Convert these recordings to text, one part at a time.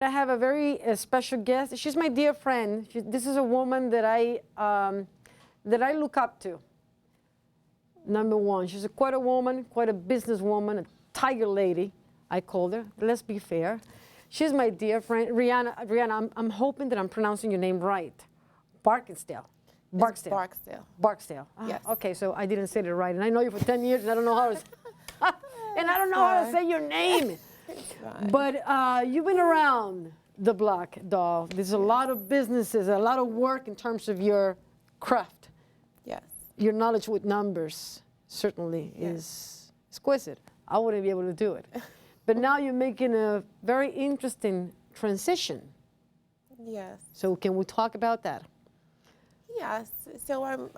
I have a very special guest. She's my dear friend. This is a woman that I look up to. Number one, she's quite a woman, quite a businesswoman, a tiger lady, I called her. Let's be fair. She's my dear friend, Riana. Riana, I'm hoping that I'm pronouncing your name right. Barksdale. Barksdale. Barksdale. Barksdale. Yes. Okay, so I didn't say it right, and I know you for 10 years, and I don't know how to, and I don't know how to say your name. But you've been around the block, doll. There's a lot of businesses, a lot of work in terms of your craft. Yes. Your knowledge with numbers certainly is exquisite. I wouldn't be able to do it. But now you're making a very interesting transition. Yes. So can we talk about that? Yes. So I'm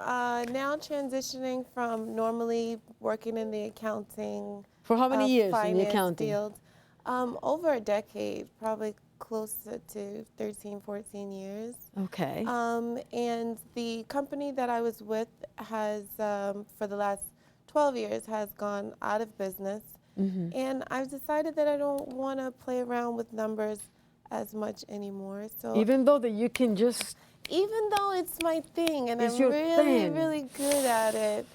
now transitioning from normally working in the accounting. For how many years in the finance accounting? Field. Over a decade, probably closer to 13, 14 years. Okay. And the company that I was with has, for the last 12 years, has gone out of business. Mm-hmm. And I've decided that I don't want to play around with numbers as much anymore. So Even though that you can just, even though it's my thing and It's I'm your really, thing. really good at it,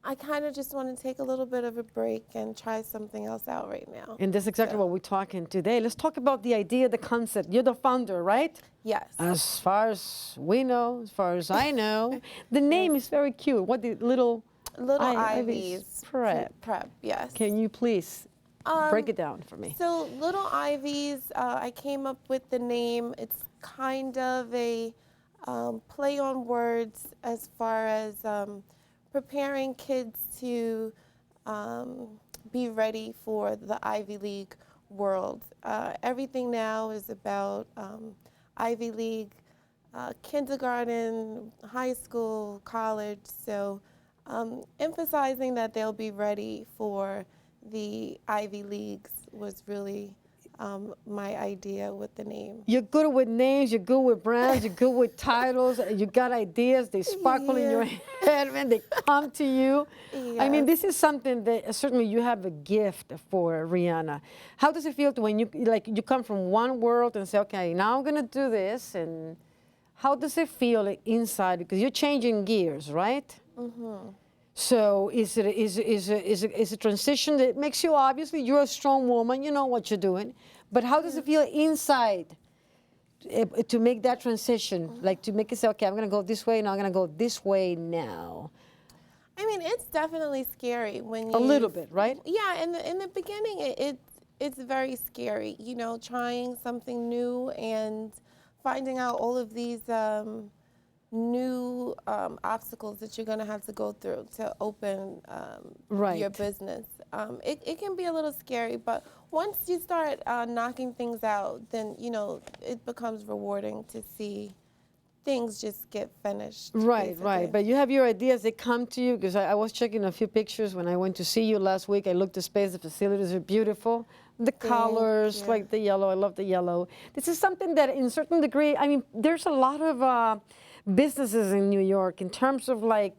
I kind of just want to take a little bit of a break and try something else out right now. and that's exactly what we're talking today. Let's talk about the idea, the concept. You're the founder, right? Yes. As far as we know, as far as I know, the name is very cute. What the little Ivy's prep. yes. Can you please break it down for me? So Little Ivy's, I came up with the name. It's kind of a play on words as far as preparing kids to be ready for the Ivy League world. Everything now is about Ivy League, kindergarten, high school, college. So emphasizing that they'll be ready for the Ivy Leagues was really my idea with the name. You're good with names, you're good with brands, you're good with titles, you got ideas, they sparkle in your head and they come to you. I mean, this is something that certainly you have a gift for, Riana. How does it feel when you come from one world and say, okay, now I'm gonna do this, and how does it feel inside? Because you're changing gears, right? Mm-hmm. So is it a transition that makes you, obviously, you're a strong woman, you know what you're doing, but how does it feel inside to make that transition, like to make it say, okay, I'm going to go this way, now I'm going to go this way now? I mean, it's definitely scary when you... A little bit, right? Yeah, in the beginning, it's very scary, you know, trying something new and finding out all of these new obstacles that you're going to have to go through to open your business. It can be a little scary, but once you start knocking things out, then, you know, it becomes rewarding to see things just get finished. Right, basically. right. But you have your ideas, they come to you, because I was checking a few pictures when I went to see you last week. I looked at space, the facilities are beautiful. The colors, like the yellow, I love the yellow. This is something that in certain degree, I mean, there's a lot of businesses in New York in terms of like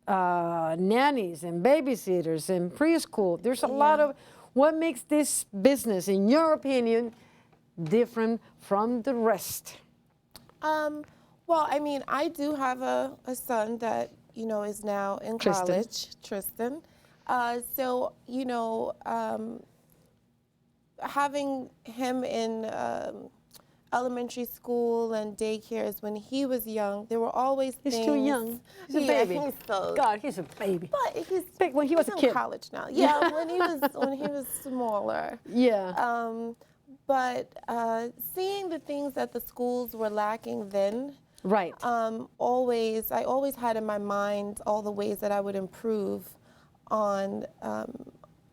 nannies and babysitters and preschool. There's a lot of, what makes this business, in your opinion, different from the rest? Well, I mean, I do have a son that, you know, is now in college, Tristan. So, you know, having him in elementary school and daycares when he was young, there were always things. He's too young. He's a baby. God, he's a baby. But he's big when he was a kid. In college now. Yeah, when he was smaller. Yeah. But seeing the things that the schools were lacking then. Right. I always had in my mind all the ways that I would improve on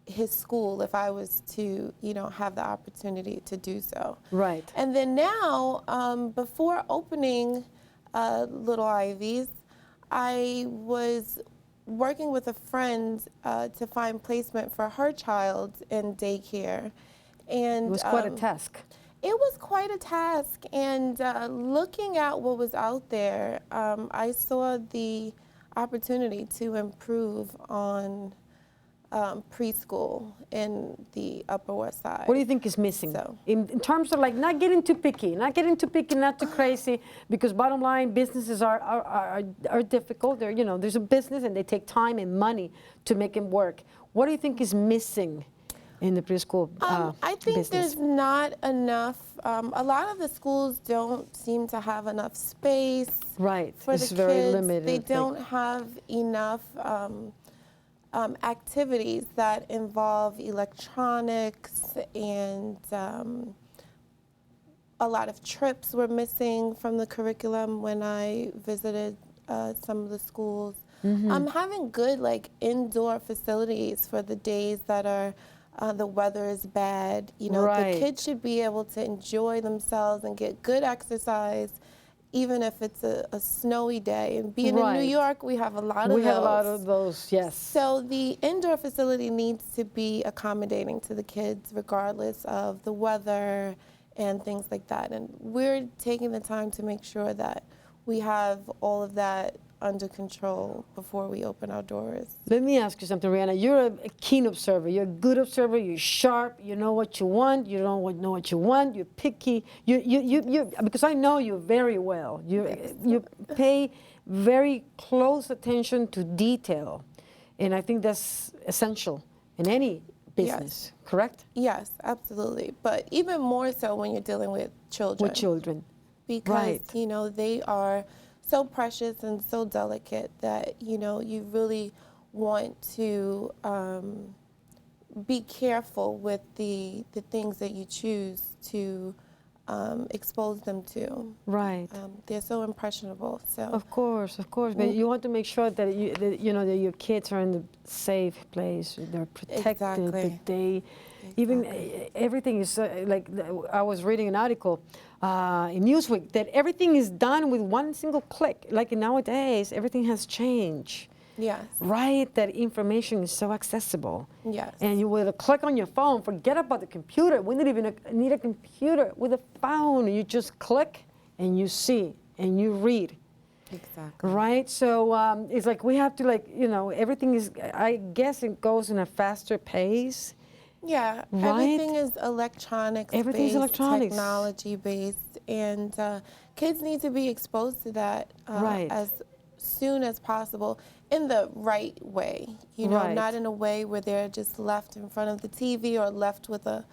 his school if I was to, you know, have the opportunity to do so. Right. And then now, before opening Little Ivy's, I was working with a friend to find placement for her child in daycare. And it was quite a task. It was quite a task, and looking at what was out there, I saw the opportunity to improve on preschool in the Upper West Side. What do you think is missing? So- In terms of like not getting too picky, not too crazy, because bottom line, businesses are difficult. They're, you know, there's a business and they take time and money to make it work. What do you think is missing in the preschool I think business? there's not enough. A lot of the schools don't seem to have enough space Right, for it's the very kids. limited. They don't have enough activities that involve electronics, and a lot of trips were missing from the curriculum when I visited some of the schools. Having good like indoor facilities for the days that are the weather is bad. You know, Right. the kids should be able to enjoy themselves and get good exercise, even if it's a snowy day. And being in Right. New York, we have a lot of those. We have a lot of those, yes. So the indoor facility needs to be accommodating to the kids regardless of the weather and things like that. And we're taking the time to make sure that we have all of that under control before we open our doors. Let me ask you something, Rihanna. You're a keen observer. You're a good observer. You're sharp. You know what you want. You don't know what you want. You're picky. You because I know you very well. You pay very close attention to detail, and I think that's essential in any business. Correct? Yes, absolutely. But even more so when you're dealing with children. With children. Because, Right. you know, they are so precious and so delicate that, you know, you really want to be careful with the things that you choose to expose them to. Right. They're so impressionable. So Of course, but you want to make sure that that your kids are in a safe place. They're protected. Exactly. That they, even everything is like I was reading an article in Newsweek that everything is done with one single click. Like nowadays, everything has changed. yes, Right, that information is so accessible. yes. And you with a click on your phone, forget about the computer. We don't even need a computer. With a phone, you just click and you see and you read. Exactly. Right? So it's like we have to like, you know, everything is, I guess it goes in a faster pace. Yeah, Right? everything is electronics Everything's based, electronics. technology based, and kids need to be exposed to that Right. as soon as possible in the right way. You know, Right. not in a way where they're just left in front of the TV or left with a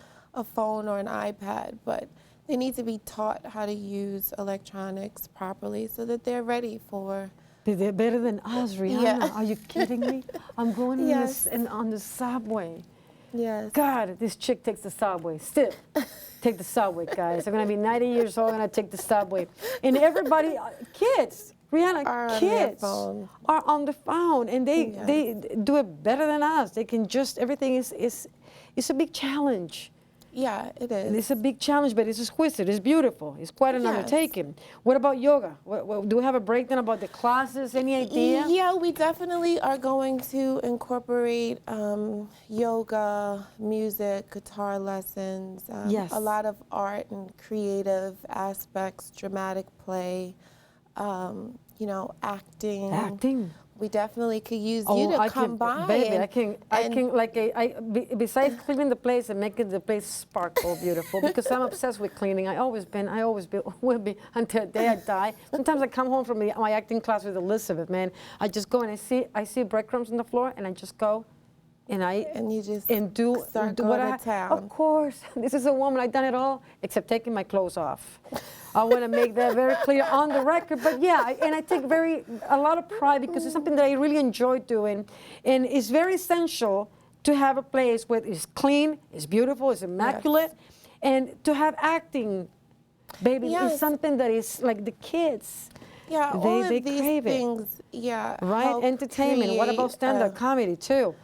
phone or an iPad, but they need to be taught how to use electronics properly so that they're ready for. They're better than us, Rihanna. Yeah. Are you kidding me? I'm going Yes. on the subway. Yes. God, this chick takes the subway. Still, take the subway, guys. I'm gonna be 90 years old and I take the subway. And everybody, kids, Rihanna, Are on their kids phone. are on the phone, and they Yes. do it better than us. They can just everything is it's a big challenge. Yeah, it is. It's a big challenge, but it's exquisite. It's beautiful. It's quite an Yes. undertaking. What about yoga? Do we have a breakdown about the classes? Any idea? Yeah, we definitely are going to incorporate yoga, music, guitar lessons, Yes. a lot of art and creative aspects, dramatic play, you know, acting. Acting. We definitely could use you to I come can, by. baby. I and can like besides cleaning the place and making the place sparkle beautiful, because I'm obsessed with cleaning. I always will be until the day I die. Sometimes I come home from my acting class with Elizabeth, man. I just go and I see breadcrumbs on the floor, and I just go, and you just do start do going what to town. Of course, this is a woman. I've done it all except taking my clothes off. I want to make that very clear on the record. But yeah, and I take a lot of pride because it's something that I really enjoy doing, and it's very essential to have a place where it's clean, it's beautiful, it's immaculate, and to have acting, baby, Yes. is something that is like the kids. Yeah, They- all they of these crave it. things, yeah. Right? help Entertainment. What about create, stand-up comedy too?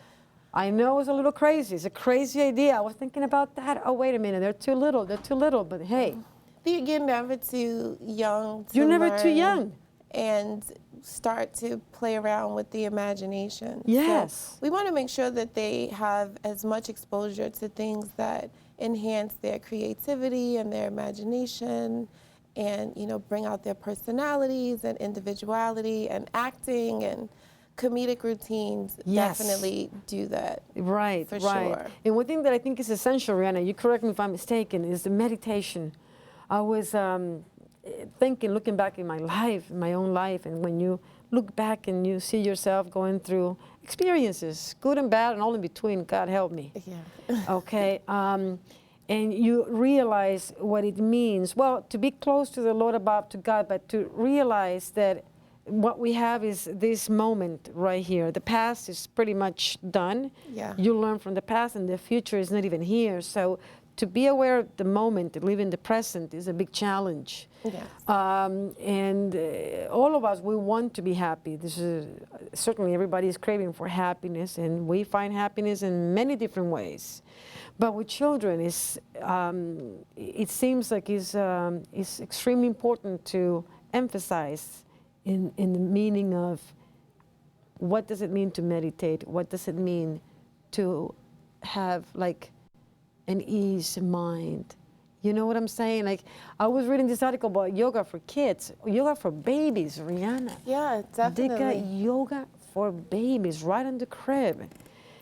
I know it's a little crazy. It's a crazy idea. I was thinking about that. Oh, wait a minute. They're too little. They're too little. But hey, You're never too young to you're never too learn young. and start to play around with the imagination. Yes. So we want to make sure that they have as much exposure to things that enhance their creativity and their imagination, and, you know, bring out their personalities and individuality and acting and comedic routines Yes. definitely do that. Right, For right. sure. And one thing that I think is essential, Rihanna, you correct me if I'm mistaken, is the meditation. I was thinking, looking back in my life, in my own life, and when you look back and you see yourself going through experiences, good and bad and all in between, God help me. Yeah. Okay. And you realize what it means. Well, to be close to the Lord, about to God, but to realize that what we have is this moment right here. The past is pretty much done. Yeah. You learn from the past, and the future is not even here. So to be aware of the moment, to live in the present, is a big challenge. Yes. And all of us, we want to be happy. This is certainly everybody is craving for happiness, and we find happiness in many different ways. But with children, it seems like it's extremely important to emphasize in the meaning of what does it mean to meditate? What does it mean to have like an ease mind? You know what I'm saying? Like, I was reading this article about yoga for kids, yoga for babies, Rihanna. Yeah, They got definitely. yoga for babies right in the crib.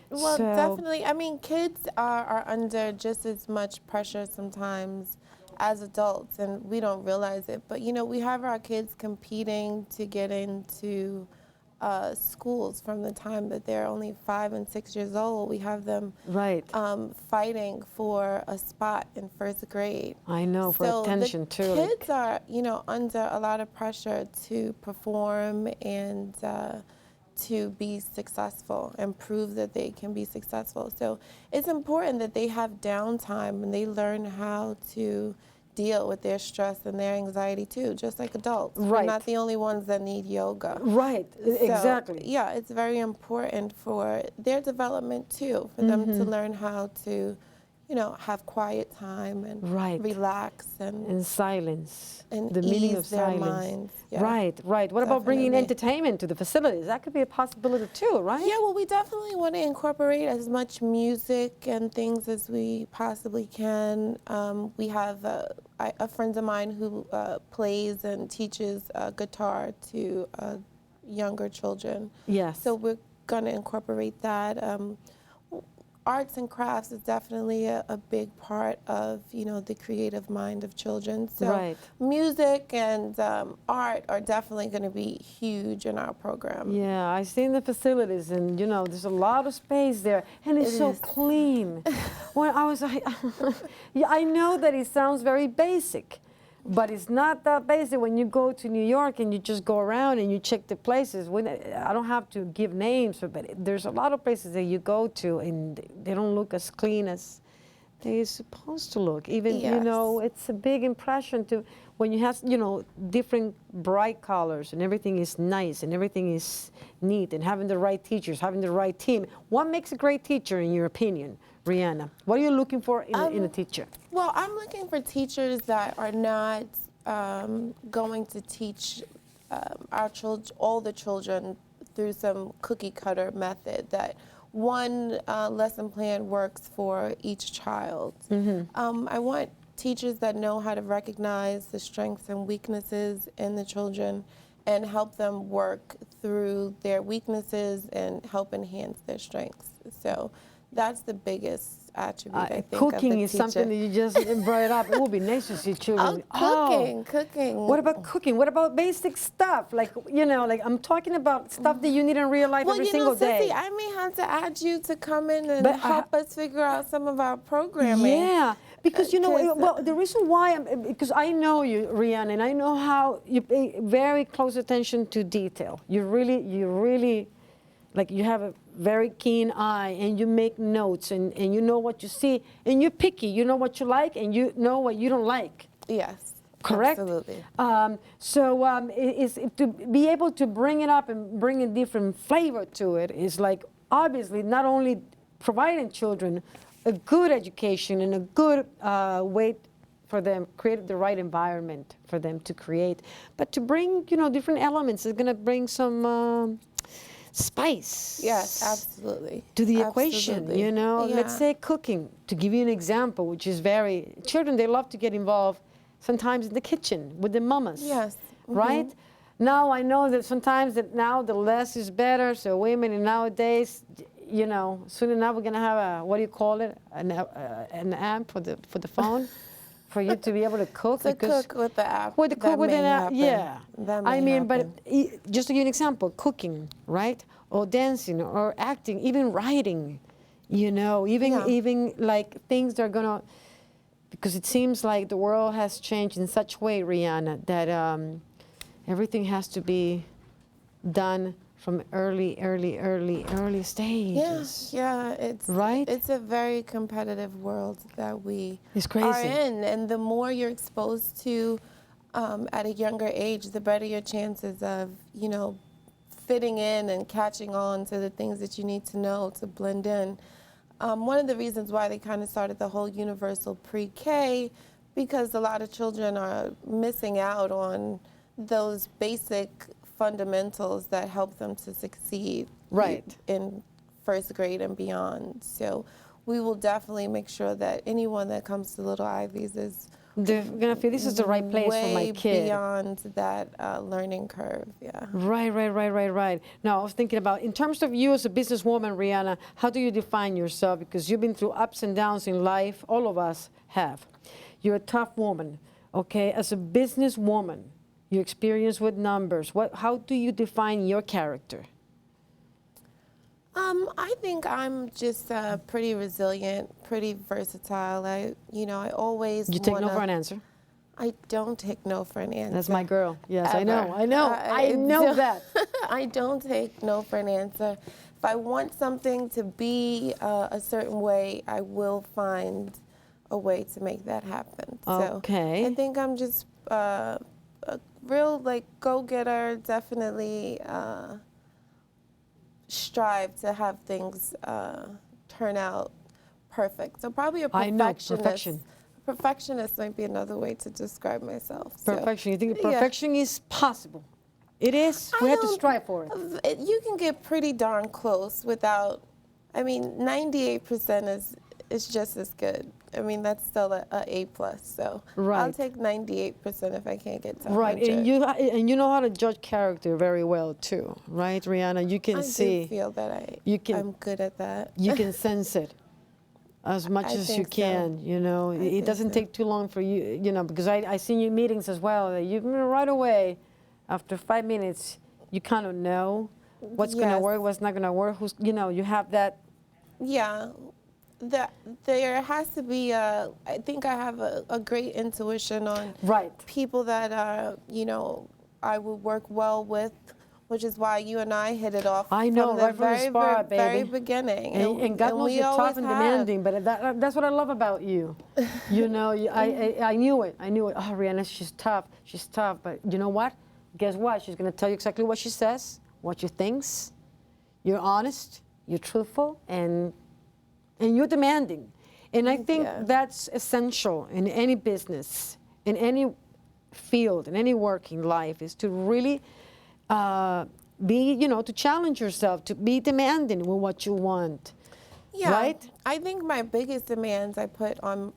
Well, So- definitely. I mean, kids are under just as much pressure sometimes as adults, and we don't realize it. But, you know, we have our kids competing to get into schools from the time that they're only 5 and 6 years old. We have them Right. fighting for a spot in first grade. I know, for So attention the too. like- kids are, you know, under a lot of pressure to perform and to be successful and prove that they can be successful. So it's important that they have downtime and they learn how to deal with their stress and their anxiety too, just like adults. Right. We're not the only ones that need yoga. Right, So, exactly. Yeah, it's very important for their development too, for them to learn how to, you know, have quiet time and Right. relax and silence. and The meaning ease of their silence. minds. Yeah. Right, right. What about bringing Definitely. entertainment to the facilities? That could be a possibility too, right? Yeah, well, we definitely want to incorporate as much music and things as we possibly can. We have a friend of mine who plays and teaches guitar to younger children. Yes. So we're going to incorporate that. Arts and crafts is definitely a big part of, you know, the creative mind of children. So Right. music and art are definitely going to be huge in our program. Yeah, I see in the facilities, and you know, there's a lot of space there, and it's It so is. clean. When I was like, yeah, I know that it sounds very basic, but it's not that basic. When you go to New York and you just go around and you check the places, when I don't have to give names, but there's a lot of places that you go to and they don't look as clean as they're supposed to look. Even, you know, Yes. it's a big impression to, when you have, you know, different bright colors and everything is nice and everything is neat, and having the right teachers, having the right team. What makes a great teacher in your opinion, Rihanna? What are you looking for in a teacher? Well, I'm looking for teachers that are not going to teach our children, all the children, through some cookie cutter method, that one lesson plan works for each child. I want teachers that know how to recognize the strengths and weaknesses in the children and help them work through their weaknesses and help enhance their strengths. So that's the biggest attribute, I think, Cooking of the is teacher. something that you just brought up. It would be nice to see children. Cooking. What about cooking? What about basic stuff? Like, you know, like I'm talking about stuff that you need in real life Well, every you single know, Sissy, day. I may have to add you to come in and But help us figure out some of our programming. Yeah, because you know, 'Cause, well, the reason why, because I know you, Rihanna, and I know how you pay very close attention to detail. You really, like you have a very keen eye, and you make notes, and you know what you see, and you're picky. You know what you like, and you know what you don't like. Yes. Correct? Absolutely. Is to be able to bring it up and bring a different flavor to it is like obviously not only providing children a good education and a good way for them, create the right environment for them to create, but to bring, you know, different elements is going to bring some spice. Yes, absolutely. To the equation, Absolutely. you know. Yeah. Let's say cooking, to give you an example, which is very, children, they love to get involved sometimes in the kitchen with the mamas. Yes. Right? Now I know that sometimes that now the less is better. So women nowadays, you know, soon enough we're gonna have a, what do you call it, an app for the phone, for you to be able to cook. To cook with the app. With the cook with an app, yeah. That may I mean, happen. but just to give you an example, cooking, right, or dancing, or acting, even writing, you know, even like things that are gonna, because it seems like the world has changed in such a way, Rihanna, that everything has to be done from early stages. Yeah, it's right. It's a very competitive world that we It's crazy. are in, and the more you're exposed to at a younger age, the better your chances of, you know, fitting in and catching on to the things that you need to know to blend in. One of the reasons why they kind of started the whole universal pre-K, because a lot of children are missing out on those basic fundamentals that help them to succeed in first grade and beyond. So we will definitely make sure that anyone that comes to Little Ivies is they're gonna feel this is the right place for my kid. Way beyond that learning curve, yeah. Right. Now, I was thinking about, in terms of you as a businesswoman, Rihanna, how do you define yourself? Because you've been through ups and downs in life. All of us have. You're a tough woman, okay? As a businesswoman, your experience with numbers, how do you define your character? I think I'm just pretty resilient, pretty versatile. I always You take no for an answer? I don't take no for an answer. That's my girl. Yes, Ever. I know that. I don't take no for an answer. If I want something to be a certain way, I will find a way to make that happen. Okay. So I think I'm just a real go-getter, definitely strive to have things turn out perfect. So probably a perfectionist. I know, perfection. Perfectionist might be another way to describe myself. Perfection. You think perfection is possible? It is. We have to strive for it. You can get pretty darn close without. I mean, 98% is just as good. I mean, that's still a A+. So I'll take 98% if I can't get to 100. Right, and you know how to judge character very well too, right, Rihanna? You can see. I do feel that I'm good at that. You can sense it as much as you can. You know, it doesn't take too long for you. You know, because I seen you meetings as well. That you right away, after 5 minutes, you kind of know what's going to work, what's not going to work. You have that. Yeah. There has to be I think I have a great intuition on people that I would work well with, which is why you and I hit it off. I know, from the very beginning. And God knows you're tough and demanding, but that's what I love about you. You know, I knew it. Oh, Rihanna, she's tough, but you know what? Guess what? She's going to tell you exactly what she says, what she thinks. You're honest, you're truthful, and you're demanding. And I think that's essential in any business, in any field, in any working life, is to really to challenge yourself, to be demanding with what you want. Yeah. Right? I think my biggest demands I put on